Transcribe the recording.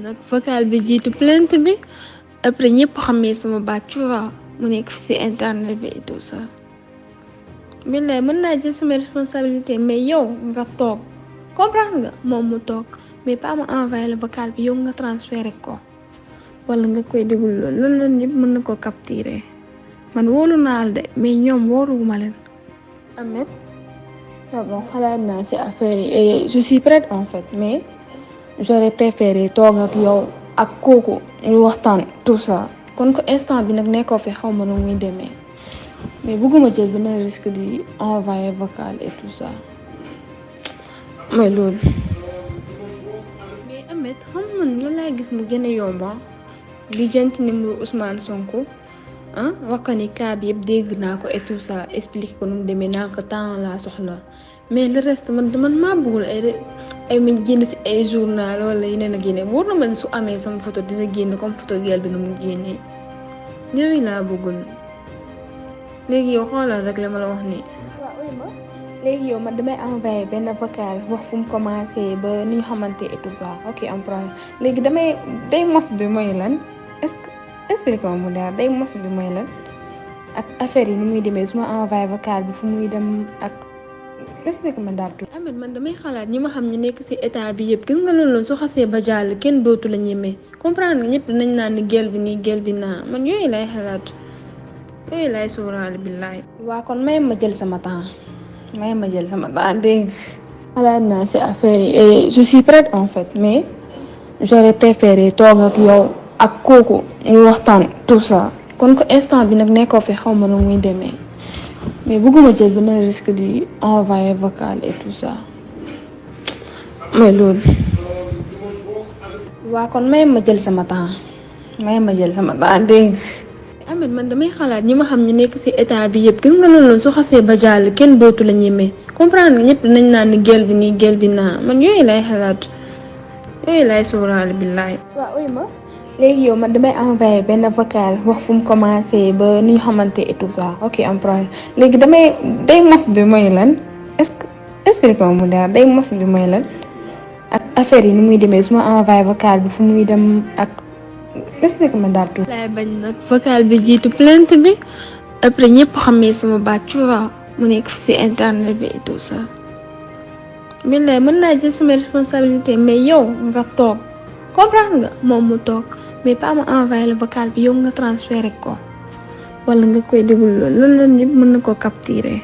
nag vocal bi jiitu plainte bi après ñëpp xamee sama baat tu vois mu nekk fi si internet bi et tout ça. billaay mën naa jël sama responsabilité mais yow nga toog comprendre nga moom mu toog mais pas ma envoyé le vocal bi yow nga transféré ko wala nga koy déglu loolu la ñëpp mën na ko capturer man wóolu naa la de mais ñoom wóoruwuma leen. Ahmed c'est bon xalaat naa ci affaire yi et je suis prête en fait mais j'aurais préféré toog ak yow ak kooku ñu waxtaan tout ça kon ko instant bi nag nekkoo fi xaw ma nu muy demee mais bëgguma jël benn risque di envoyer vocal et tout ça mooy loolu. mais Ahmed xam man la laa gis mu gën a yomba di jënt numéro Ousmane Sonko wax ko ni cas bi yëpp dégg naa ko et tout ça explique ko nu mu demee naa ko temps laa soxla mais le reste man maa bëggul ay mi génn ci ay journal wala yeneen ak yeneen wóor na ma ne su amee sama photo dina génn comme photo gel bi nu mu génnee yooyu laa bëggul. léegi yow xoolal rek la ma la wax nii. waaw oui ma léegi yow man damay envoyé benn vocal wax fu mu commencé ba ni ñu xamante et tout ça ok am problème léegi day mos bi mooy lan est-ce que explique ma mu leer day mos bi mooy lan ak affaire yi ni muy demee su ma envoyé vocal bi fu muy dem ak explique ma daal tuuti. Ahmed man damay xalaat ñi ma xam ñu nekk ci état bi yëpp gis nga loolu su xasee ba jàll kenn dootu la ñemee comprendre nga ñëpp dinañ naan ni gel bi nii gel bi naa man yooyu lay xalaat. yooyu lay suuraale billaay. waa kon may ma jël sama temps dégg nga. xalaat naa ci affaire yi et je suis prête en fait mais j'aurais préféré toog ak yow ak kooku ñu waxtaan tout ça kon ko instant bi nag nekkoo fi xaw ma nu muy demee mais bëgguma jël benn risque di envoyer vocal et tout ça mooy loolu. waa kon may ma jël sama temps dégg nga. Ahmed man damay xalaat ñi ma xam ñu nekk ci état bi yëpp gis nga loolu su xasee ba jàll kenn dootu la ñemee comprendre nga ñëpp dinañ naan ni gel bi nii gel bi naa man yooyu lay xalaat yooyu lay suuraale billaay. waaw oui ma léegi yow man damay envoyé benn vocal wax fu mu commencé ba ni ñu xamante et tout ça ok am problème léegi day mos bi mooy lan est-ce que explique ma mu leer day mos bi mooy lan ak affaire yi ni muy demee su ma envoyé vocal bi fu muy dem ak. explique ma daal tuuti. laay bañ nag vocal bi jiitu plainte bi après ñëpp xamee sama baat tu vois mu nekk fi ci internet bi et tout ça. billaay mën naa jël sama responsabilité mais yow nga toog comprendre nga moom mu toog mais pas ma envoyé le vocal bi yow nga transféré ko wala nga koy déglu loolu la ñëpp mën na ko capturer.